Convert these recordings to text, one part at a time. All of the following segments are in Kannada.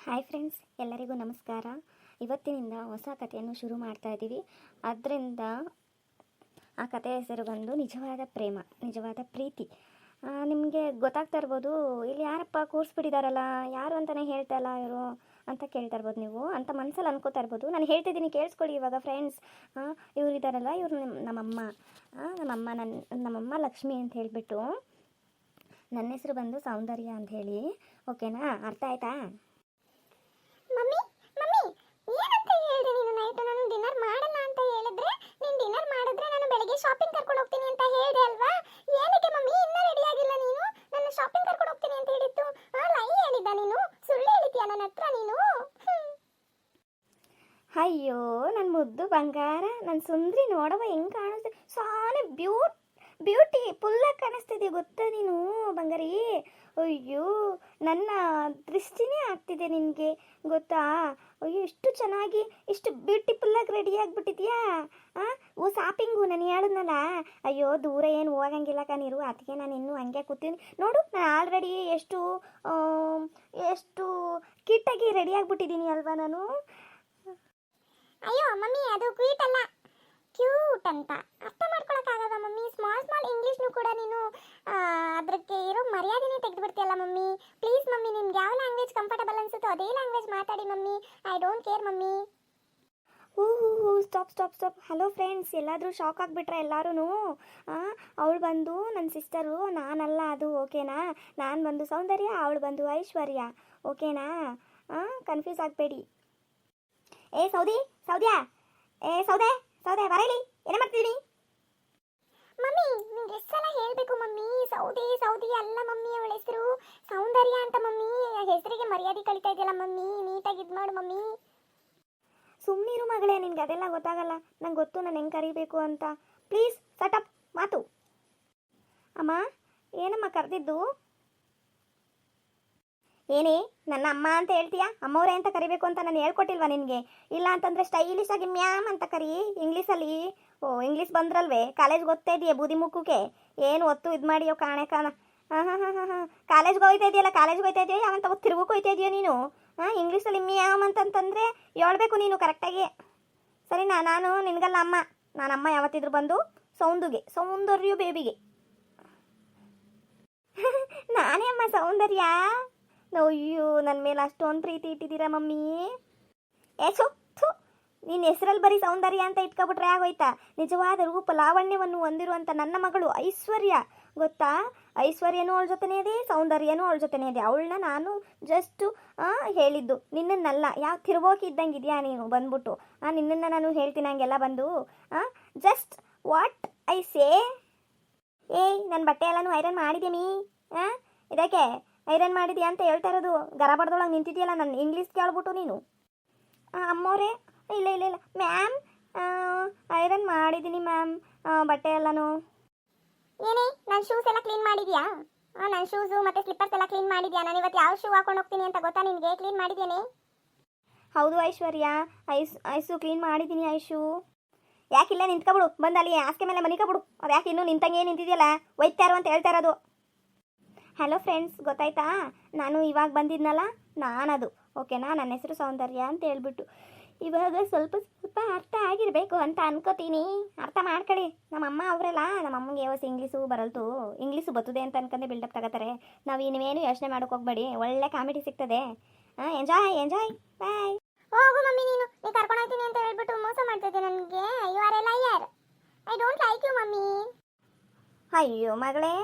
ಹಾಯ್ ಫ್ರೆಂಡ್ಸ್, ಎಲ್ಲರಿಗೂ ನಮಸ್ಕಾರ. ಇವತ್ತಿನಿಂದ ಹೊಸ ಕಥೆಯನ್ನು ಶುರು ಮಾಡ್ತಾ ಇದ್ದೀವಿ. ಅದರಿಂದ ಆ ಕಥೆ ಹೆಸರು ಬಂದು ನಿಜವಾದ ಪ್ರೇಮ, ನಿಜವಾದ ಪ್ರೀತಿ. ನಿಮಗೆ ಗೊತ್ತಾಗ್ತಾ ಇರ್ಬೋದು, ಇಲ್ಲಿ ಯಾರಪ್ಪ ಕೂರಿಸ್ಬಿಟ್ಟಿದಾರಲ್ಲ, ಯಾರು ಅಂತಲೇ ಹೇಳ್ತಾ ಇಲ್ಲ ಇವರು ಅಂತ ಕೇಳ್ತಾ ಇರ್ಬೋದು. ನೀವು ಅಂತ ಮನಸ್ಸಲ್ಲಿ ಅನ್ಕೋತಾ ಇರ್ಬೋದು. ನಾನು ಹೇಳ್ತಿದ್ದೀನಿ, ಕೇಳಿಸ್ಕೊಳ್ಳಿ ಇವಾಗ ಫ್ರೆಂಡ್ಸ್. ಇವ್ರು ಇದ್ದಾರಲ್ಲ, ಇವರು ನಮ್ಮಮ್ಮ. ನಮ್ಮಮ್ಮ ಲಕ್ಷ್ಮಿ ಅಂತ ಹೇಳಿಬಿಟ್ಟು. ನನ್ನ ಹೆಸರು ಬಂದು ಸೌಂದರ್ಯ ಅಂತ ಹೇಳಿ. ಓಕೆನಾ? ಅರ್ಥ ಆಯ್ತಾ? ಮಮ್ಮಿ ಮಮ್ಮಿ ಏನಂತ ಹೇಳಿದೆ ನೀನು? ನೈಟ್ ನಾನು ಡಿನ್ನರ್ ಮಾಡಲ್ಲ ಅಂತ ಹೇಳಿದ್ರೆ, ನೀನು ಡಿನ್ನರ್ ಮಾಡಿದ್ರೆ ನಾನು ಬೆಳಗ್ಗೆ ಶಾಪಿಂಗ್ ಕರ್ಕೊಂಡು ಹೋಗ್ತೀನಿ ಅಂತ ಹೇಳಿದೆ ಅಲ್ವಾ? ಏನಕ್ಕೆ ಮಮ್ಮಿ ಇನ್ನೂ ರೆಡಿ ಆಗಿಲ್ಲ ನೀನು? ನನ್ನ ಶಾಪಿಂಗ್ ಕರ್ಕೊಂಡು ಹೋಗ್ತೀನಿ ಅಂತ ಹೇಳಿದ್ದು ಲೈ ಹೇಳಿದ್ದ ನೀನು? ಸುಳ್ಳು ಹೇಳಿದ್ಯಾ ನನ್ನ ಹತ್ರ ನೀನು? ಅಯ್ಯೋ, ನನ್ನ ಮುದ್ದು ಬಂಗಾರ, ನನ್ನ ಸುಂದ್ರಿ, ನೋಡವ ಹೆಂಗೆ ಕಾಣಿಸ್ತೆ. ಸಾನೆ ಬ್ಯೂಟಿ ಫುಲ್ಲಾಗಿ ಕಾಣಿಸ್ತಿದೆ ಗೊತ್ತಾ ನೀನು ಬಂಗಾರಿ? ಅಯ್ಯೋ, ನನ್ನ ದೃಷ್ಟಿನೇ ಆಗ್ತಿದೆ ನಿನಗೆ ಗೊತ್ತಾ? ಅಯ್ಯೋ, ಇಷ್ಟು ಚೆನ್ನಾಗಿ, ಇಷ್ಟು ಬ್ಯೂಟಿಫುಲ್ಲಾಗಿ ರೆಡಿ ಆಗಿಬಿಟ್ಟಿದ್ಯಾ. ಓ ಶಾಪಿಂಗು ನಾನು ಹೇಳಿದ್ನಲ್ಲ. ಅಯ್ಯೋ, ದೂರ ಏನು ಹೋಗಂಗಿಲ್ಲ ಕಣಿರು, ಅದಕ್ಕೆ ನಾನು ಇನ್ನೂ ಹಂಗೆ ಕೂತೀನಿ ನೋಡು. ನಾನು ಆಲ್ರೆಡಿ ಎಷ್ಟು ಕಿಟ್ಟಾಗಿ ರೆಡಿ ಆಗಿಬಿಟ್ಟಿದ್ದೀನಿ ಅಲ್ವಾ ನಾನು? ಅಯ್ಯೋ ಮಮ್ಮಿ, ಅದು ಕ್ಯೂಟ್ ಅಲ್ಲ, ಕ್ಯೂಟ್ ಅಂತ ಅರ್ಥ ಮಾಡ್ಕೊಳಕ್ಕಾಗಲ್ಲ ಮಮ್ಮಿ. ಸ್ಮಾಲ್ ಇಂಗ್ಲೀಷ್ನು ಕೂಡ ನೀನು ಅದಕ್ಕೆ ಇರೋ ಮರ್ಯಾದೆನೇ ತೆಗೆದುಬಿಡ್ತೀಯಲ್ಲ ಮಮ್ಮಿ. ಪ್ಲೀಸ್ ಮಮ್ಮಿ, ನಿಮ್ಗೆ ಯಾವ ಲ್ಯಾಂಗ್ವೇಜ್ ಕಂಫರ್ಟಬಲ್ ಅನ್ಸುತ್ತೋ ಅದೇ ಲ್ಯಾಂಗ್ವೇಜ್ ಮಾತಾಡಿ mummy. I don't care mummy. Stop. Hello friends, ಎಲ್ಲಾದರೂ ಶಾಕ್ ಆಗಿಬಿಟ್ರೆ ಎಲ್ಲರೂ. ಅವಳು ಬಂದು ನನ್ನ ಸಿಸ್ಟರು, ನಾನಲ್ಲ ಅದು. ಓಕೆನಾ? ನಾನು ಬಂದು ಸೌಂದರ್ಯ, ಅವಳು ಬಂದು ಐಶ್ವರ್ಯ. ಓಕೆನಾ? ಕನ್ಫ್ಯೂಸ್ ಆಗಬೇಡಿ. ಏ ಸೌದ್ಯಾ, ಸೌದೆ ಬರಲಿ, ಏನೇ ಮಾಡ್ತಿದ್ದೀನಿ? ಮಮ್ಮಿ ನಿಂಗೆ ಎಷ್ಟು ಸಲ ಹೇಳಬೇಕು ಮಮ್ಮಿ? ಸೌದಿ ಅಲ್ಲ ಮಮ್ಮಿ, ಅವಳ ಹೆಸರು ಸೌಂದರ್ಯ ಅಂತ ಮಮ್ಮಿ. ಹೆಸರಿಗೆ ಮರ್ಯಾದೆ ಕಳಿತಾ ಇದೆಯಲ್ಲ ಮಮ್ಮಿ, ನೀಟಾಗಿ ಇದು ಮಾಡು ಮಮ್ಮಿ. ಸುಮ್ಮನಿರು ಮಗಳೇ, ನಿನ್ಗೆ ಅದೆಲ್ಲ ಗೊತ್ತಾಗಲ್ಲ. ನಂಗೆ ಗೊತ್ತು ನಾನು ಹೆಂಗೆ ಕರಿಬೇಕು ಅಂತ. ಪ್ಲೀಸ್ ಸಟಪ್ ಮಾತು. ಅಮ್ಮ, ಏನಮ್ಮ ಕರೆದಿದ್ದು? ಏನೇ ನನ್ನ ಅಮ್ಮ ಅಂತ ಹೇಳ್ತೀಯಾ? ಅಮ್ಮವ್ರೆ ಅಂತ ಕರಿಬೇಕು ಅಂತ ನಾನು ಹೇಳ್ಕೊಟ್ಟಿಲ್ವಾ ನಿನಗೆ? ಇಲ್ಲ ಅಂತಂದರೆ ಸ್ಟೈಲಿಶ್ ಆಗಿ ಮ್ಯಾಮ್ ಅಂತ ಕರಿ ಇಂಗ್ಲೀಷಲ್ಲಿ. ಇಂಗ್ಲೀಷ್ ಬಂದ್ರಲ್ವೇ, ಕಾಲೇಜ್ಗೆ ಓದ್ತಾ ಇದೆಯಾ ಬೂದಿ ಮುಕ್ಕಕ್ಕೆ? ಏನು ಒತ್ತು ಇದು ಮಾಡಿಯೋ ಕಾಣೆ ಹಾಂ ಕಾಲೇಜ್ಗೆ ಹೋಗ್ತಾ ಇದೆಯೋ ಯಾವಂತ ತಿರುಗಕ್ಕೆ ಹೋಗ್ತಾ ಇದೆಯೋ ನೀನು? ಇಂಗ್ಲೀಷಲ್ಲಿ ಮ್ಯಾಮ್ ಅಂತಂತಂದರೆ ಹೇಳ್ಬೇಕು ನೀನು ಕರೆಕ್ಟಾಗಿ. ಸರಿನಾ? ನಾನು ನಿನಗಲ್ಲ ಅಮ್ಮ. ನಾನಮ್ಮ ಯಾವತ್ತಿದ್ರು ಬಂದು ಸೌಂದರ್ಯ ಬೇಬಿಗೆ. ನಾನೇ ಅಮ್ಮ ಸೌಂದರ್ಯ. ಅಯ್ಯೋ, ನನ್ನ ಮೇಲೆ ಅಷ್ಟೊಂದು ಪ್ರೀತಿ ಇಟ್ಟಿದ್ದೀರಾ ಮಮ್ಮಿ. ನಿನ್ನ ಹೆಸರಲ್ಲಿ ಬರೀ ಸೌಂದರ್ಯ ಅಂತ ಇಟ್ಕೊಬಿಟ್ರೆ ಆಗೋಯ್ತಾ? ನಿಜವಾದ ರೂಪ ಲಾವಣ್ಯವನ್ನು ಹೊಂದಿರುವಂಥ ನನ್ನ ಮಗಳು ಐಶ್ವರ್ಯ ಗೊತ್ತಾ? ಐಶ್ವರ್ಯನೂ ಅವಳ ಜೊತೆನೇ ಇದೆ, ಸೌಂದರ್ಯನೂ ಅವಳ ಜೊತೆನೇ ಇದೆ. ಅವಳನ್ನ ನಾನು ಜಸ್ಟು ಹೇಳಿದ್ದು, ನಿನ್ನನ್ನಲ್ಲ. ಯಾವ ತಿರುಗೋಕಿ ಇದ್ದಂಗೆ ಇದೆಯಾ ನೀನು ಬಂದ್ಬಿಟ್ಟು? ನಿನ್ನನ್ನು ನಾನು ಹೇಳ್ತೀನಿ ಹಂಗೆಲ್ಲ ಬಂದು. Just what I say. ನನ್ನ ಬಟ್ಟೆ ಎಲ್ಲನೂ ಐರನ್ ಮಾಡಿದ್ದೀನಿ. ಇದಕ್ಕೆ ಐರನ್ ಮಾಡಿದ್ಯಾ ಅಂತ ಹೇಳ್ತಾ ಇರೋದು. ಗರ ಬಡ್ದೊಳಗೆ ನಿಂತಿದ್ಯಲ್ಲ, ನನ್ನ ಇಂಗ್ಲೀಷ್ ಕೇಳ್ಬಿಟ್ಟು ನೀನು. ಅಮ್ಮೋರೆ, ಇಲ್ಲ ಮ್ಯಾಮ್, ಐರನ್ ಮಾಡಿದ್ದೀನಿ ಮ್ಯಾಮ್ ಬಟ್ಟೆ ಎಲ್ಲನೂ. ಏನೇ, ನನ್ನ ಶೂಸ್ ಎಲ್ಲ ಕ್ಲೀನ್ ಮಾಡಿದ್ಯಾ? ನನ್ನ ಶೂಸು ಮತ್ತು ಸ್ಲಿಪ್ಪರ್ಸ್ ಎಲ್ಲ ಕ್ಲೀನ್ ಮಾಡಿದ್ಯಾ? ನಾನು ಇವತ್ತು ಯಾವ ಶೂ ಹಾಕೊಂಡು ಹೋಗ್ತೀನಿ ಅಂತ ಗೊತ್ತಾ ನಿನಗೆ? ಕ್ಲೀನ್ ಮಾಡಿದ್ದೇನೆ. ಹೌದು ಐಶ್ವರ್ಯ, ಐಸು ಕ್ಲೀನ್ ಮಾಡಿದ್ದೀನಿ. ಐಶು ಯಾಕಿಲ್ಲ ನಿಂತ್ಕೊಬಿಡು, ಬಂದಲ್ಲಿ ಹಾಸಿಗೆ ಮೇಲೆ ಮನಿಕೊಬಿಡು. ಅದು ಯಾಕೆ ಇನ್ನೂ ನಿಂತಂಗೆ ನಿಂತಿದೆಯಲ್ಲ, ಒಯ್ತಾರೋ ಅಂತ ಹೇಳ್ತಾ ಇರೋದು. ಹಲೋ ಫ್ರೆಂಡ್ಸ್, ಗೊತ್ತಾಯ್ತಾ? ನಾನು ಇವಾಗ ಬಂದಿದ್ನಲ್ಲ, ನಾನದು. ಓಕೆನಾ? ನನ್ನ ಹೆಸರು ಸೌಂದರ್ಯ ಅಂತ ಹೇಳ್ಬಿಟ್ಟು. ಇವಾಗ ಸ್ವಲ್ಪ ಅರ್ಥ ಆಗಿರಬೇಕು ಅಂತ ಅನ್ಕೋತೀನಿ. ಅರ್ಥ ಮಾಡ್ಕೊಳ್ಳಿ. ನಮ್ಮಮ್ಮ ಅವರೆಲ್ಲ, ನಮ್ಮಮ್ಮಗೆ ಇಂಗ್ಲೀಷು ಬರಲ್ತು, ಇಂಗ್ಲೀಷು ಬರ್ತದೆ ಅಂತ ಅನ್ಕೊಂಡೆ ಬಿಲ್ಡಪ್ ತಗೋತಾರೆ. ನಾವು ಇನ್ನೇನು ಯೋಚನೆ ಮಾಡೋಕೆ ಹೋಗ್ಬೇಡಿ, ಒಳ್ಳೆ ಕಾಮಿಡಿ ಸಿಗ್ತದೆ. ಎಂಜಾಯ್ ಬಾಯ್. ಹೋಗು ಮಮ್ಮಿ, ನೀನು ಕರ್ಕೊಂಡು ಹೋಗ್ತೀನಿ ಅಂತ ಹೇಳ್ಬಿಟ್ಟು ಮೋಸ ಮಾಡ್ತಿದ್ದೆ ನನಗೆ. You are a liar. I don't like you mummy. ಅಯ್ಯೋ ಮಗಳೇ,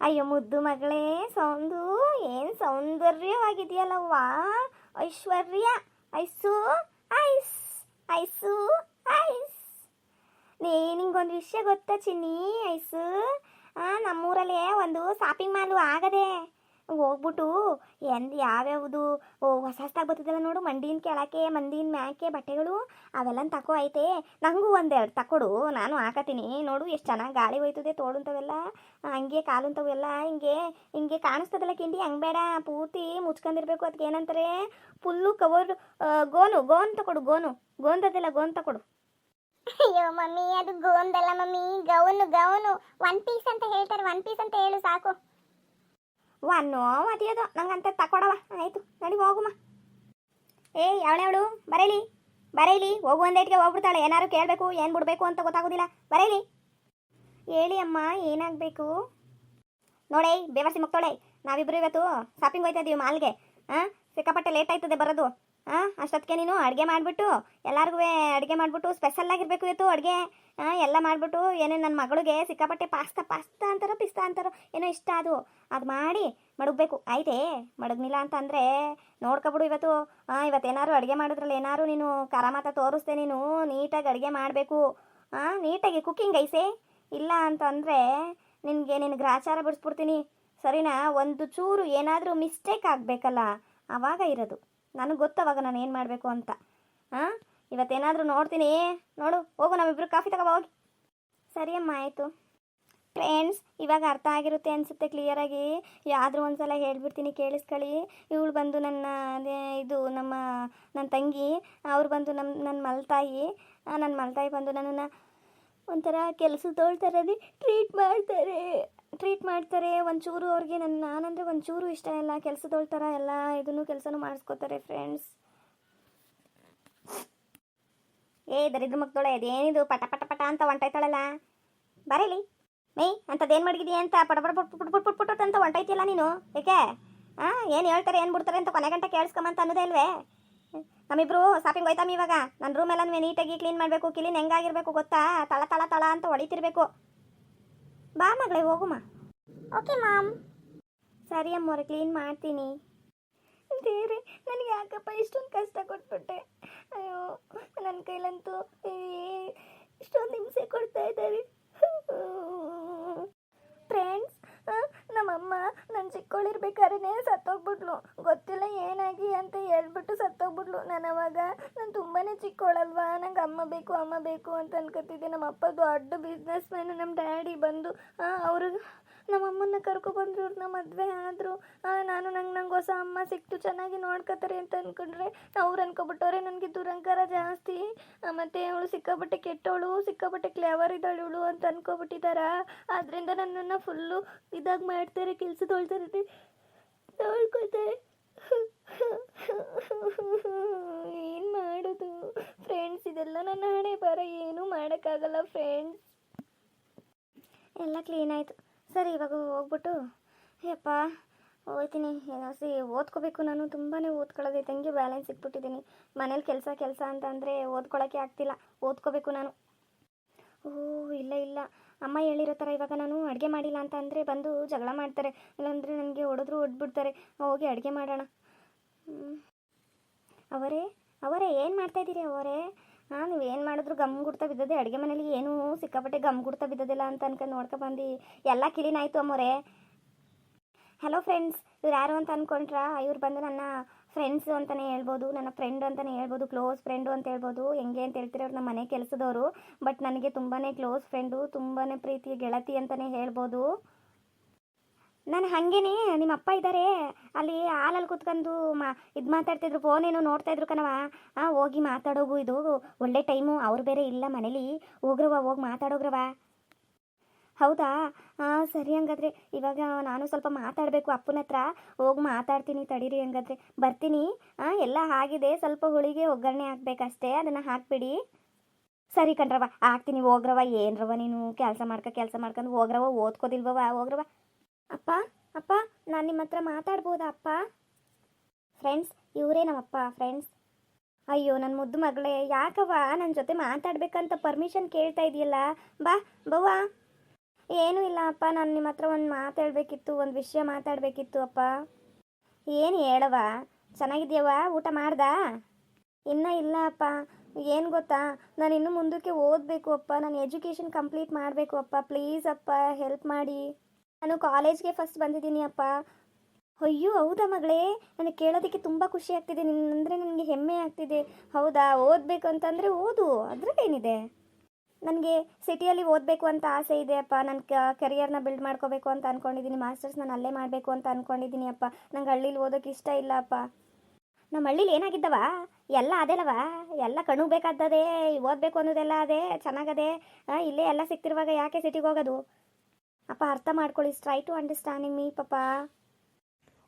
ಅಯ್ಯೋ ಮುದ್ದು ಮಗಳೇ, ಏನು ಸೌಂದರ್ಯವಾಗಿದೆಯಲ್ಲವ್ವ ಐಶ್ವರ್ಯ. ಐಸು ನಿಂಗೊಂದು ವಿಷಯ ಗೊತ್ತಾ ಚಿನ್ನಿ? ಐಸು, ನಮ್ಮೂರಲ್ಲೇ ಒಂದು ಶಾಪಿಂಗ್ ಮಾಲು ಆಗದೆ. ಹೋಗ್ಬಿಟ್ಟು ಯಾವ್ಯಾವುದು ಹೊಸದಾಗಿ ಬರ್ತದಲ್ಲ ನೋಡು, ಮಂಡಿನ ಕೆಳಕ್ಕೆ ಮಂದಿನ ಮ್ಯಾಕೆ ಬಟ್ಟೆಗಳು, ಅವೆಲ್ಲ ತಕೋ ಐತೆ. ನನಗೂ ಒಂದೆರಡು ತಕೊಡು, ನಾನು ಹಾಕತ್ತೀನಿ. ನೋಡು ಎಷ್ಟು ಚೆನ್ನಾಗಿ ಗಾಳಿ ಹೋಯ್ತದೆ, ತೋಡುಂಥವೆಲ್ಲ ಹಂಗೆ ಕಾಲುಂಥವೆಲ್ಲ ಹಿಂಗೆ ಕಾಣಿಸ್ತದಲ್ಲ ಕಿಂಡಿ. ಹಂಗೆ ಬೇಡ, ಪೂರ್ತಿ ಮುಚ್ಕೊಂಡಿರ್ಬೇಕು. ಅದಕ್ಕೆ ಏನಂತಾರೆ, ಫುಲ್ಲು ಕವರ್ ಗೋನ್ ತಕೊಡು. ಗೋನ್ ತಕೊಡು. ಅಯ್ಯೋ ಮಮ್ಮಿ, ಅದು ಗೋಂದಲ್ಲ ಮಮ್ಮಿ, ಗೌನು. ಒನ್ ಪೀಸ್ ಅಂತ ಹೇಳ್ತಾರೆ, ಒನ್ ಪೀಸ್ ಅಂತ ಹೇಳು ಸಾಕು. ಒನ್ನೋ ಮತಿಯೋದು ನಂಗಂತ ತಕೊಡವ. ಆಯಿತು, ನಡಿ ಹೋಗುಮ್ಮ. ಅವಳು ಬರೇಲಿ ಬರೇಲಿ ಹೋಗು ಒಂದೇಟ್ಗೆ ಹೋಗ್ಬಿಡ್ತಾಳೆ. ಏನಾರು ಕೇಳಬೇಕು ಏನು ಬಿಡಬೇಕು ಅಂತ ಗೊತ್ತಾಗೋದಿಲ್ಲ. ಬರೇಲಿ ಹೇಳಿ ಅಮ್ಮ ಏನಾಗಬೇಕು. ನೋಡೇ ಬೇವರ್ಸಿ ಮಕ್ಕಳೇ, ನಾವಿಬ್ರು ಇವತ್ತು ಶಾಪಿಂಗ್ ಹೋಯ್ತಾ ಇದೀವಿ ಮಾಲ್ಗೆ. ಸಿಕ್ಕಾಪಟ್ಟೆ ಲೇಟ್ ಆಯ್ತದೆ ಬರೋದು. ಅಷ್ಟೊತ್ತಿಗೆ ನೀನು ಅಡುಗೆ ಮಾಡಿಬಿಟ್ಟು ಎಲ್ಲರಿಗೂ ಅಡುಗೆ ಮಾಡಿಬಿಟ್ಟು ಸ್ಪೆಷಲ್ ಆಗಿರಬೇಕು ಇವತ್ತು ಅಡುಗೆ. ಎಲ್ಲ ಮಾಡಿಬಿಟ್ಟು ಏನೇನು ನನ್ನ ಮಗಳಿಗೆ ಸಿಕ್ಕಾಪಟ್ಟೆ ಪಾಸ್ತಾ ಅಂತಾರೋ ಪಿಸ್ತಾ ಅಂತಾರೋ ಏನೋ ಇಷ್ಟ ಅದು ಮಾಡಿ ಮಡಗಬೇಕು. ಆಯ್ತೇ ಮಡಗ್ನಿಲ್ಲ ಅಂತಂದರೆ ನೋಡ್ಕೊಬಿಡು ಇವತ್ತು. ಇವತ್ತೇನಾರು ಅಡುಗೆ ಮಾಡೋದ್ರಲ್ಲಿ ಏನಾರು ನೀನು ಕರಾಮತ ತೋರಿಸ್ದೆ ನೀನು ನೀಟಾಗಿ ಅಡುಗೆ ಮಾಡಬೇಕು. ನೀಟಾಗಿ ಕುಕ್ಕಿಂಗ್ ಐಸೆ. ಇಲ್ಲ ಅಂತಂದರೆ ನಿನಗೆ ಗ್ರಾಚಾರ ಬಿಡಿಸ್ಬಿಡ್ತೀನಿ ಸರಿನಾ. ಒಂದು ಚೂರು ಏನಾದರೂ ಮಿಸ್ಟೇಕ್ ಆಗಬೇಕಲ್ಲ ಆವಾಗ ಇರೋದು. ನನಗೆ ಗೊತ್ತವಾಗ ನಾನು ಏನು ಮಾಡಬೇಕು ಅಂತ. ಇವತ್ತೇನಾದರೂ ನೋಡ್ತೀನಿ ನೋಡು. ಹೋಗು ನಮ್ಮಿಬ್ರು ಕಾಫಿ ತಗೋ ಹೋಗಿ. ಸರಿ ಅಮ್ಮ ಆಯಿತು. ಫ್ರೆಂಡ್ಸ್ ಇವಾಗ ಅರ್ಥ ಆಗಿರುತ್ತೆ ಅನಿಸುತ್ತೆ ಕ್ಲಿಯರಾಗಿ. ಆದರೂ ಒಂದು ಸಲ ಹೇಳ್ಬಿಡ್ತೀನಿ ಕೇಳಿಸ್ಕೊಳ್ಳಿ. ಇವಳು ಬಂದು ನನ್ನ ತಂಗಿ. ಅವ್ರು ಬಂದು ನನ್ನ ಮಲ್ತಾಯಿ ಬಂದು ನನ್ನನ್ನು ಒಂಥರ ಕೆಲಸದೋಳ್ ಥರನೇ ಟ್ರೀಟ್ ಮಾಡ್ತಾರೆ. ಒಂಚೂರು ಅವ್ರಿಗೆ ನಾನಂದರೆ ಒಂಚೂರು ಇಷ್ಟ ಇಲ್ಲ. ಕೆಲಸದೋಳ್ ಥರ ಎಲ್ಲ ಇದನ್ನು ಕೆಲಸನೂ ಮಾಡಿಸ್ಕೋತಾರೆ ಫ್ರೆಂಡ್ಸ್. ದರಿದ್ರ ಮಕ್ಕಳೇ ಅದೇನಿದು ಪಟ ಪಟ ಪಟ ಅಂತ ಹೊಂಟಾಯ್ತಾಳಲ್ಲ. ಬರೀಲಿ ಅಂಥದ್ದೇನು ಮಡಗಿದೀಯ ಅಂತ ಪುಟ್ ಅಂತ ಹೊಂಟೈತಿಲ್ಲ ನೀನು. ಏಕೆ ಏನು ಹೇಳ್ತಾರೆ ಏನು ಬಿಡ್ತಾರೆ ಅಂತ ಕೊನೆ ಗಂಟೆ ಕೇಳಿಸ್ಕೊಂಬಂತ ಅನ್ನೋದೇ ಇಲ್ವೇ. ನಮ್ಮಿಬ್ರು ಶಾಪಿಂಗ್ ಹೋಯ್ತಾಮ ಇವಾಗ. ನನ್ನ ರೂಮ್ ಎಲ್ಲ ನೀಟಾಗಿ ಕ್ಲೀನ್ ಮಾಡಬೇಕು. ಕ್ಲೀನ್ ಹೆಂಗಾಗಿರ್ಬೇಕು ಗೊತ್ತಾ? ತಳ ಅಂತ ಹೊಡಿತಿರ್ಬೇಕು. ಬಾ ಮಗಳೇ ಹೋಗುಮ್ಮ. Okay ma'am. ಸರಿ ಅಮ್ಮವ್ರೆ ಕ್ಲೀನ್ ಮಾಡ್ತೀನಿ. ದೇವ್ರೆ ನನಗೆ ಯಾಕಪ್ಪ ಇಷ್ಟೊಂದು ಕಷ್ಟ ಕೊಟ್ಬಿಟ್ಟೆ. ಅಯ್ಯೋ ನನ್ನ ಕೈಲಂತೂ ಇಷ್ಟೊಂದು ಹಿಂಸೆ ಕೊಡ್ತಾ ಇದ್ದಾರೆ. ಫ್ರೆಂಡ್ಸ್ ನಮ್ಮಮ್ಮ ನನ್ನ ಚಿಕ್ಕವಳಿರ್ಬೇಕಾದ್ರೆ ಸತ್ತೋಗ್ಬಿಟ್ಲು. ಗೊತ್ತಿಲ್ಲ ಏನಾಗಿ ಅಂತ ಹೇಳ್ಬಿಟ್ಟು ಸತ್ತೋಗ್ಬಿಟ್ಲು. ನಾನು ತುಂಬಾ ಚಿಕ್ಕವಳಲ್ವಾ, ನಂಗೆ ಅಮ್ಮ ಬೇಕು ಅಂತ ಅನ್ಕೋತಿದ್ದೆ. ನಮ್ಮ ಅಪ್ಪ ದೊಡ್ಡ ಬಿಸ್ನೆಸ್ ಮ್ಯಾನ್. ನಮ್ಮ ಡ್ಯಾಡಿ ಬಂದು ಅವರು ನಮ್ಮಮ್ಮನ್ನ ಕರ್ಕೊಬಂದ್ರು. ಅವ್ರನ್ನ ಮದುವೆ ಆದರು. ನಂಗೆ ಹೊಸ ಅಮ್ಮ ಸಿಕ್ತು, ಚೆನ್ನಾಗಿ ನೋಡ್ಕೋತಾರೆ ಅಂತ ಅಂದ್ಕೊಂಡ್ರೆ ಅವ್ರು ಅನ್ಕೊಬಿಟ್ಟವ್ರೆ ನನಗೆ ದುರಂಕಾರ ಜಾಸ್ತಿ. ಮತ್ತು ಅವಳು ಸಿಕ್ಕಾಪಟ್ಟೆ ಕೆಟ್ಟವಳು, ಸಿಕ್ಕಾಪಟ್ಟೆ ಕ್ಲೇವರ್ ಇದ್ದಾಳು ಇವಳು ಅಂತ ಅನ್ಕೊಬಿಟ್ಟಿದ್ದಾರ. ಆದ್ದರಿಂದ ನನ್ನನ್ನು ಫುಲ್ಲು ಇದಾಗಿ ಮಾಡ್ತಾರೆ, ಕೆಲಸದೊಳ್ತಾರೆ ತೊಳ್ಕೊತಾರೆ. ಏನು ಮಾಡೋದು ಫ್ರೆಂಡ್ಸ್? ಇದೆಲ್ಲ ನನ್ನ ಹಣೆ ಬರ, ಏನೂ ಮಾಡೋಕ್ಕಾಗಲ್ಲ ಫ್ರೆಂಡ್ಸ್. ಎಲ್ಲ ಕ್ಲೀನ್ ಆಯಿತು. ಸರಿ ಇವಾಗ ಹೋಗ್ಬಿಟ್ಟು ಯಪ್ಪ ಹೋಗ್ತೀನಿ. ಓದ್ಕೋಬೇಕು. ನಾನು ತುಂಬಾ ಓದ್ಕೊಳ್ಳೋದೈತೆ. ಹಂಗೆ ಬ್ಯಾಲೆನ್ಸ್ ಇಟ್ಬಿಟ್ಟಿದ್ದೀನಿ. ಮನೇಲಿ ಕೆಲಸ ಅಂತಂದರೆ ಓದ್ಕೊಳ್ಳೋಕ್ಕೆ ಆಗ್ತಿಲ್ಲ. ಓದ್ಕೋಬೇಕು ನಾನು. ಇಲ್ಲ ಅಮ್ಮ ಹೇಳಿರೋ ಥರ ಇವಾಗ ನಾನು ಅಡುಗೆ ಮಾಡಿಲ್ಲ ಅಂತ ಅಂದರೆ ಬಂದು ಜಗಳ ಮಾಡ್ತಾರೆ. ಇಲ್ಲಾಂದರೆ ನನಗೆ ಹೊಡೆದ್ಬಿಡ್ತಾರೆ. ಹೋಗಿ ಅಡುಗೆ ಮಾಡೋಣ. ಅವರೇ ಏನು ಮಾಡ್ತಾಯಿದ್ದೀರಿ ಅವರೇ? ನೀವೇನು ಮಾಡಿದ್ರು ಗಮ್ ಗುಡ್ತಾ ಬಿದ್ದದೆ. ಅಡುಗೆ ಮನೇಲಿ ಏನೂ ಸಿಕ್ಕಾಪಟ್ಟೆ ಗಮ್ ಗುಡ್ತಾ ಬಿದ್ದದಿಲ್ಲ ಅಂತ ಅನ್ಕೊಂಡು ನೋಡ್ಕೊಬಂದು ಎಲ್ಲ ಕ್ಲೀನ್ ಆಯಿತು ಅಮ್ಮೋರೆ. ಹಲೋ ಫ್ರೆಂಡ್ಸ್, ಇವ್ರು ಯಾರು ಅಂತ ಅಂದ್ಕೊಂಡ್ರಾ? ಇವ್ರು ಬಂದು ನನ್ನ ಫ್ರೆಂಡ್ಸು ಅಂತಲೇ ಹೇಳ್ಬೋದು, ನನ್ನ ಫ್ರೆಂಡ್ ಅಂತಲೇ ಹೇಳ್ಬೋದು, ಕ್ಲೋಸ್ ಫ್ರೆಂಡು ಅಂತ ಹೇಳ್ಬೋದು. ಹೆಂಗೆ ಅಂತ ಹೇಳ್ತೀರಿ, ಅವ್ರು ನಮ್ಮ ಮನೆ ಕೆಲಸದವರು. ಬಟ್ ನನಗೆ ತುಂಬಾ ಕ್ಲೋಸ್ ಫ್ರೆಂಡು, ತುಂಬಾ ಪ್ರೀತಿಯ ಗೆಳತಿ ಅಂತಲೇ ಹೇಳ್ಬೋದು. ನಾನು ಹಾಗೇನೆ ನಿಮ್ಮ ಅಪ್ಪ ಇದ್ದಾರೆ ಅಲ್ಲಿ ಹಾಲಲ್ಲಿ ಕೂತ್ಕೊಂಡು ಇದು ಮಾತಾಡ್ತಿದ್ರು. ಫೋನ್ ಏನೋ ನೋಡ್ತಾಯಿದ್ರು ಕಣವ. ಹೋಗಿ ಮಾತಾಡೋಗು, ಇದು ಒಳ್ಳೆ ಟೈಮು. ಅವ್ರು ಬೇರೆ ಇಲ್ಲ ಮನೇಲಿ. ಹೋಗ್ರವ, ಹೋಗಿ ಮಾತಾಡೋಗ್ರವ. ಹೌದಾ? ಸರಿ ಹಂಗಾದ್ರೆ ಇವಾಗ ನಾನು ಸ್ವಲ್ಪ ಮಾತಾಡಬೇಕು ಅಪ್ಪನ ಹತ್ರ. ಹೋಗಿ ಮಾತಾಡ್ತೀನಿ ತಡೀರಿ. ಹಂಗಾದ್ರೆ ಬರ್ತೀನಿ. ಎಲ್ಲ ಆಗಿದೆ, ಸ್ವಲ್ಪ ಹುಳಿಗೆ ಒಗ್ಗರಣೆ ಹಾಕ್ಬೇಕಷ್ಟೇ, ಅದನ್ನು ಹಾಕ್ಬಿಡಿ. ಸರಿ ಕಣ್ರವ ಹಾಕ್ತೀನಿ. ಹೋಗ್ರವ. ಏನರವ ನೀನು ಕೆಲಸ ಮಾಡ್ಕೊಂಡು ಹೋಗ್ರವ. ಓದ್ಕೋದಿಲ್ವವ? ಹೋಗ್ರವ. ಅಪ್ಪ ನಾನು ನಿಮ್ಮ ಹತ್ರ ಮಾತಾಡ್ಬೋದಾ ಅಪ್ಪ? ಫ್ರೆಂಡ್ಸ್ ಇವರೇ ನಮ್ಮಪ್ಪ ಫ್ರೆಂಡ್ಸ್. ಅಯ್ಯೋ ನನ್ನ ಮುದ್ದು ಮಗಳೇ, ಯಾಕವ್ವ ನನ್ನ ಜೊತೆ ಮಾತಾಡ್ಬೇಕಂತ ಪರ್ಮಿಷನ್ ಕೇಳ್ತಾ ಇದೆಯಲ್ಲ? ಬವ್ವ. ಏನೂ ಇಲ್ಲ ಅಪ್ಪ, ನಾನು ನಿಮ್ಮ ಹತ್ರ ಒಂದು ಮಾತಾಡಬೇಕಿತ್ತು, ಒಂದು ವಿಷಯ ಮಾತಾಡಬೇಕಿತ್ತು ಅಪ್ಪ. ಏನು ಹೇಳವ? ಚೆನ್ನಾಗಿದ್ಯವ್ವ? ಊಟ ಮಾಡ್ದಾ? ಇನ್ನೂ ಇಲ್ಲ ಅಪ್ಪ. ಏನು ಗೊತ್ತಾ, ನಾನು ಇನ್ನೂ ಮುಂದಕ್ಕೆ ಓದಬೇಕು ಅಪ್ಪ. ನಾನು ಎಜುಕೇಷನ್ ಕಂಪ್ಲೀಟ್ ಮಾಡಬೇಕು ಅಪ್ಪ. ಪ್ಲೀಸ್ ಅಪ್ಪ ಹೆಲ್ಪ್ ಮಾಡಿ. ನಾನು ಕಾಲೇಜ್ಗೆ ಫಸ್ಟ್ ಬಂದಿದ್ದೀನಿ ಅಪ್ಪ. ಅಯ್ಯೋ ಹೌದಾ ಮಗಳೇ? ನನಗೆ ಕೇಳೋದಕ್ಕೆ ತುಂಬ ಖುಷಿ ಆಗ್ತಿದೆ. ಅಂದರೆ ನನಗೆ ಹೆಮ್ಮೆ ಆಗ್ತಿದೆ. ಹೌದಾ? ಓದಬೇಕು ಅಂತಂದರೆ ಓದು, ಅದ್ರದ್ದೇನಿದೆ. ನನಗೆ ಸಿಟಿಯಲ್ಲಿ ಓದಬೇಕು ಅಂತ ಆಸೆ ಇದೆ ಅಪ್ಪ. ನನ್ನ ಕೆರಿಯರ್ನ ಬಿಲ್ಡ್ ಮಾಡ್ಕೋಬೇಕು ಅಂತ ಅಂದ್ಕೊಂಡಿದ್ದೀನಿ. ಮಾಸ್ಟರ್ಸ್ ನಾನು ಅಲ್ಲೇ ಮಾಡಬೇಕು ಅಂತ ಅಂದ್ಕೊಂಡಿದ್ದೀನಿ ಅಪ್ಪ. ನಂಗೆ ಹಳ್ಳೀಲಿ ಓದೋಕ್ಕೆ ಇಷ್ಟ ಇಲ್ಲ ಅಪ್ಪ. ನಮ್ಮ ಹಳ್ಳೀಲಿ ಏನಾಗಿದ್ದವ? ಎಲ್ಲ ಅದೇಲವ, ಎಲ್ಲ ಕಣುಬೇಕಾದ್ದದೇ. ಓದಬೇಕು ಅನ್ನೋದೆಲ್ಲ ಅದೇ ಚೆನ್ನಾಗದೆ. ಇಲ್ಲೇ ಎಲ್ಲ ಸಿಗ್ತಿರುವಾಗ ಯಾಕೆ ಸಿಟಿಗೆ ಹೋಗೋದು? ಅಪ್ಪ ಅರ್ಥ ಮಾಡ್ಕೊಳ್ಳಿ. ಟ್ರೈ ಟು ಅಂಡರ್ಸ್ಟ್ಯಾಂಡಿಂಗ್ ಮೀ ಪಾಪ.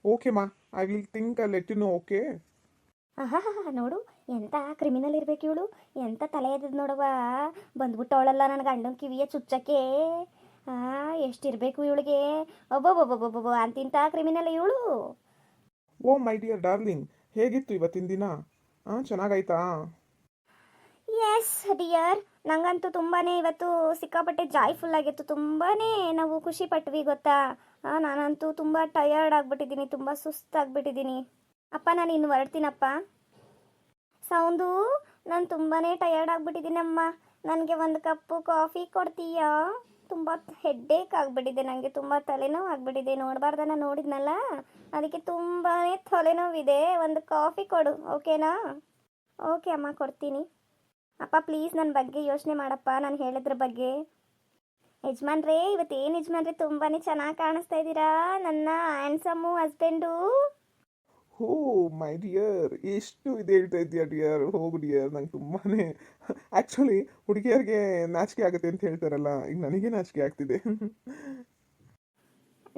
Okay, ma. I will think I'll let you know, okay? ಆಹಾ ನೋಡು, ಎಂಥ ಕ್ರಿಮಿನಲ್ ಇರ್ಬೇಕು ಇವಳು, ಎಂಥ ತಲೆ ಎದ್ದದ್ ನೋಡವ, ಬಂದ್ಬಿಟ್ಟವಳಲ್ಲ ನನ್ನ ಗಂಡನ ಕಿವಿಯ ಚುಚ್ಚಕ್ಕೆ. ಎಷ್ಟಿರಬೇಕು ಇವಳಿಗೆ, ಒಬ್ಬೊಬ್ಬೊಬ್ಬೊಬ್ಬೊಬ್ಬ ಅಂತಿಂಥ ಕ್ರಿಮಿನಲ್ ಇವಳು. ಓ ಮೈ ಡಿಯರ್ ಡಾರ್ಲಿಂಗ್, ಹೇಗಿತ್ತು ಇವತ್ತಿನ ದಿನ? ಚೆನ್ನಾಗಾಯ್ತಾ? ಎಸ್ ಡಿಯರ್, ನಂಗಂತೂ ತುಂಬಾ ಇವತ್ತು ಸಿಕ್ಕಾಪಟ್ಟೆ ಜಾಯ್ಫುಲ್ ಆಗಿತ್ತು, ತುಂಬಾ ನಾವು ಖುಷಿ ಪಟ್ವಿ ಗೊತ್ತಾ. ನಾನಂತೂ ತುಂಬ ಟಯರ್ಡ್ ಆಗಿಬಿಟ್ಟಿದ್ದೀನಿ, ತುಂಬ ಸುಸ್ತಾಗ್ಬಿಟ್ಟಿದ್ದೀನಿ. ಅಪ್ಪ ನಾನು ಇನ್ನು ಹೊರಡ್ತೀನಪ್ಪ. ಸೌಂದು, ನಾನು ತುಂಬಾ ಟಯರ್ಡ್ ಆಗಿಬಿಟ್ಟಿದ್ದೀನಮ್ಮ, ನನಗೆ ಒಂದು ಕಪ್ಪು ಕಾಫಿ ಕೊಡ್ತೀಯಾ? ತುಂಬ ಹೆಡ್ಡೇಕ್ ಆಗಿಬಿಟ್ಟಿದೆ, ನನಗೆ ತುಂಬ ತಲೆನೋವು ಆಗಿಬಿಟ್ಟಿದೆ, ನೋಡಬಾರ್ದನ್ನ ನೋಡಿದ್ನಲ್ಲ, ಅದಕ್ಕೆ ತುಂಬಾ ತಲೆನೋವಿದೆ, ಒಂದು ಕಾಫಿ ಕೊಡು, ಓಕೆನಾ? ಓಕೆ ಅಮ್ಮ, ಕೊಡ್ತೀನಿ. ಅಪ್ಪ ಪ್ಲೀಸ್ ನನ್ನ ಬಗ್ಗೆ ಯೋಚನೆ ಮಾಡಪ್ಪ, ನಾನು ಹೇಳಿದ್ರ ಬಗ್ಗೆ. ಯಜಮಾನ್ರೇ, ಇವತ್ತೇನು ಯಜಮಾನ್ರೆ ತುಂಬಾ ಚೆನ್ನಾಗಿ ಕಾಣಿಸ್ತಾ ಇದ್ದೀರಾ, ನನ್ನ ಹ್ಯಾಂಡ್ಸಮ್ಮು ಹಸ್ಬೆಂಡು. ಹೋ ಮೈ ಡಿಯರ್, ಎಷ್ಟು ಇದು ಹೇಳ್ತಾ ಇದೆಯಾ ಡಿಯರ್? ಹೋಗು ಡಿಯರ್, ನಂಗೆ ತುಂಬಾ ಆ್ಯಕ್ಚುಲಿ ಹುಡುಗಿಯರಿಗೆ ನಾಚಿಕೆ ಆಗುತ್ತೆ ಅಂತ ಹೇಳ್ತಾರಲ್ಲ, ಈಗ ನನಗೆ ನಾಚಿಕೆ ಆಗ್ತಿದೆ.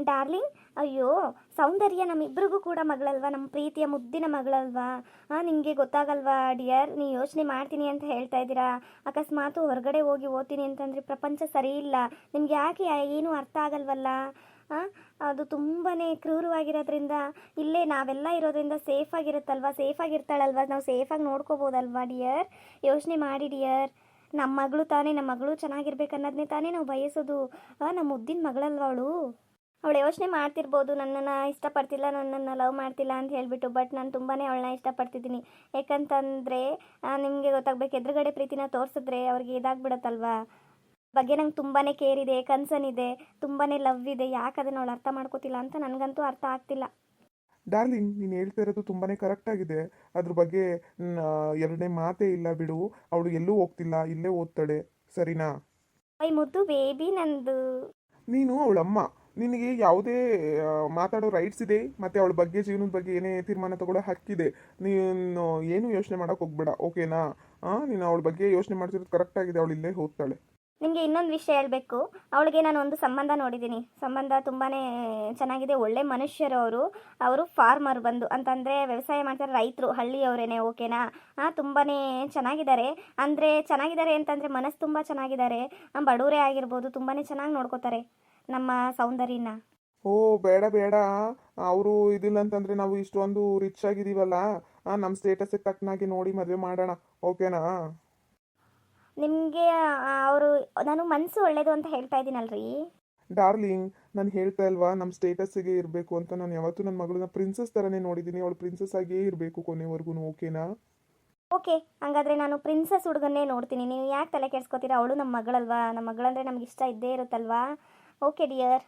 ಡಾರ್ಲಿಂಗ್, ಅಯ್ಯೋ ಸೌಂದರ್ಯ ನಮ್ಮಿಬ್ರಿಗೂ ಕೂಡ ಮಗಳಲ್ವಾ, ನಮ್ಮ ಪ್ರೀತಿಯ ಮುದ್ದಿನ ಮಗಳಲ್ವಾ. ನಿಮಗೆ ಗೊತ್ತಾಗಲ್ವಾ ಡಿಯರ್, ನೀವು ಯೋಚನೆ ಮಾಡ್ತೀನಿ ಅಂತ ಹೇಳ್ತಾ ಇದ್ದೀರಾ, ಅಕಸ್ಮಾತು ಹೊರಗಡೆ ಹೋಗಿ ಓದ್ತೀನಿ ಅಂತಂದರೆ ಪ್ರಪಂಚ ಸರಿ ಇಲ್ಲ, ನಿಮ್ಗೆ ಯಾಕೆ ಏನೂ ಅರ್ಥ ಆಗಲ್ವಲ್ಲ. ಅದು ತುಂಬಾ ಕ್ರೂರವಾಗಿರೋದ್ರಿಂದ ಇಲ್ಲೇ ನಾವೆಲ್ಲ ಇರೋದ್ರಿಂದ ಸೇಫಾಗಿರುತ್ತಲ್ವ, ಸೇಫಾಗಿರ್ತಾಳಲ್ವ, ನಾವು ಸೇಫಾಗಿ ನೋಡ್ಕೋಬೋದಲ್ವಾ ಡಿಯರ್. ಯೋಚನೆ ಮಾಡಿ ಡಿಯರ್, ನಮ್ಮ ಮಗಳು ತಾನೇ, ನಮ್ಮ ಮಗಳು ಚೆನ್ನಾಗಿರ್ಬೇಕು ಅನ್ನೋದನ್ನೇ ತಾನೇ ನಾವು ಬಯಸೋದು. ನಮ್ಮ ಮುದ್ದಿನ ಮಗಳಲ್ವ ಅವಳು ಯೋಚನೆ ಮಾಡ್ತಿರ್ಬೋದು, ನನ್ನನ್ನು ಇಷ್ಟಪಡ್ತಿಲ್ಲ, ನನ್ನನ್ನು ಲವ್ ಮಾಡ್ತಿಲ್ಲ ಅಂತ ಹೇಳಿಬಿಟ್ಟು, ಬಟ್ ನಾನು ತುಂಬಾ ಅವಳನ್ನ ಇಷ್ಟಪಡ್ತಿದ್ದೀನಿ. ಯಾಕಂತಂದರೆ ನಿಮಗೆ ಗೊತ್ತಾಗಬೇಕು, ಎದುರುಗಡೆ ಪ್ರೀತಿನ ತೋರಿಸಿದ್ರೆ ಅವ್ರಿಗೆ ಇದಾಗ್ಬಿಡತ್ತಲ್ವಾ. ಬಗ್ಗೆ ನಂಗೆ ತುಂಬಾ ಕೇರ್ ಇದೆ, ಕನ್ಸರ್ನ್ ಇದೆ, ತುಂಬಾ ಲವ್ ಇದೆ, ಯಾಕೆ ಅದನ್ನು ಅವಳು ಅರ್ಥ ಮಾಡ್ಕೋತಿಲ್ಲ ಅಂತ ನನಗಂತೂ ಅರ್ಥ ಆಗ್ತಿಲ್ಲ. ಡಾರ್ಲಿಂಗ್, ನೀನು ಹೇಳ್ತಾ ಇರೋದು ತುಂಬಾ ಕರೆಕ್ಟಾಗಿದೆ, ಅದ್ರ ಬಗ್ಗೆ ಎರಡನೇ ಮಾತೇ ಇಲ್ಲ ಬಿಡು. ಅವಳು ಎಲ್ಲೂ ಹೋಗ್ತಿಲ್ಲ, ಇಲ್ಲೇ ಓದ್ತಾಳೆ, ಸರಿನಾ? ಐ ಮುದ್ದು ಬೇಬಿ ನಂದು. ನೀನು ಅವಳಮ್ಮ, ನಿನಗೆ ಯಾವುದೇ ಮಾತಾಡೋ ರೈಟ್ಸ್ ಇದೆ, ಮತ್ತು ಅವಳ ಬಗ್ಗೆ, ಜೀವನದ ಬಗ್ಗೆ ಏನೇ ತೀರ್ಮಾನ ತಗೊಳ್ಳೋ ಹಕ್ಕಿದೆ. ನೀನು ಏನು ಯೋಚನೆ ಮಾಡೋಕೆ ಹೋಗ್ಬೇಡ, ಓಕೆನಾ? ನೀನು ಅವಳ ಬಗ್ಗೆ ಯೋಚನೆ ಮಾಡ್ತಿರೋದು ಕರೆಕ್ಟಾಗಿದೆ, ಅವಳು ಇಲ್ಲೇ ಹೋಗ್ತಾಳೆ. ನಿಮಗೆ ಇನ್ನೊಂದು ವಿಷಯ ಹೇಳಬೇಕು, ಅವಳಿಗೆ ನಾನು ಒಂದು ಸಂಬಂಧ ನೋಡಿದ್ದೀನಿ, ಸಂಬಂಧ ತುಂಬಾ ಚೆನ್ನಾಗಿದೆ, ಒಳ್ಳೆ ಮನುಷ್ಯರು ಅವರು ಫಾರ್ಮರ್ ಬಂದು ಅಂತಂದರೆ ವ್ಯವಸಾಯ ಮಾಡ್ತಾರೆ, ರೈತರು, ಹಳ್ಳಿಯವರೇನೆ, ಓಕೆನಾ? ತುಂಬಾ ಚೆನ್ನಾಗಿದ್ದಾರೆ, ಅಂದರೆ ಚೆನ್ನಾಗಿದ್ದಾರೆ ಅಂತಂದರೆ ಮನಸ್ಸು ತುಂಬ ಚೆನ್ನಾಗಿದ್ದಾರೆ, ಬಡವರೇ ಆಗಿರ್ಬೋದು, ತುಂಬಾ ಚೆನ್ನಾಗಿ ನೋಡ್ಕೋತಾರೆ ನಮ್ಮ ಸೌಂದರ್ಯನ. ಓ ಬೇಡ ಬೇಡ, ಅವರು ಇದಿಲ್ಲ ಅಂತಂದರೆ ನಾವು ಇಷ್ಟೊಂದು ರಿಚ್ ಆಗಿದ್ದೀವಲ್ಲ, ನಮ್ಮ ಸ್ಟೇಟಸ್ಗೆ ತಕ್ಕನಾಗಿ ನೋಡಿ ಮದುವೆ ಮಾಡೋಣ, ಓಕೆನಾ? ನಿಮಗೆ ಅವರು, ನಾನು ಮನಸ್ಸು ಒಳ್ಳೇದು ಅಂತ ಹೇಳ್ತಾ ಇದ್ದೀನಲ್ರಿ. ಡಾರ್ಲಿಂಗ್, ನಾನು ಹೇಳ್ತಾ ಇಲ್ವಾ ನಮ್ಮ ಸ್ಟೇಟಸ್ಸಿಗೆ ಇರಬೇಕು ಅಂತ. ನಾನು ಯಾವತ್ತೂ ನನ್ನ ಮಗಳನ್ನ ಪ್ರಿನ್ಸಸ್ ಥರನೇ ನೋಡಿದ್ದೀನಿ, ಅವಳು ಪ್ರಿನ್ಸಸ್ ಆಗಿಯೇ ಇರಬೇಕು ಕೊನೆವರೆಗೂ, ಓಕೆನಾ? ಓಕೆ, ಹಾಗಾದರೆ ನಾನು ಪ್ರಿನ್ಸಸ್ ಹುಡುಗನ್ನೇ ನೋಡ್ತೀನಿ, ನೀವು ಯಾಕೆ ತಲೆ ಕೆಡ್ಸ್ಕೊತೀರಾ, ಅವಳು ನಮ್ಮ ಮಗಳಲ್ವಾ, ನಮ್ಮ ಮಗಳಂದರೆ ನಮ್ಗೆ ಇಷ್ಟ ಇದ್ದೇ ಇರುತ್ತಲ್ವಾ. Okay dear.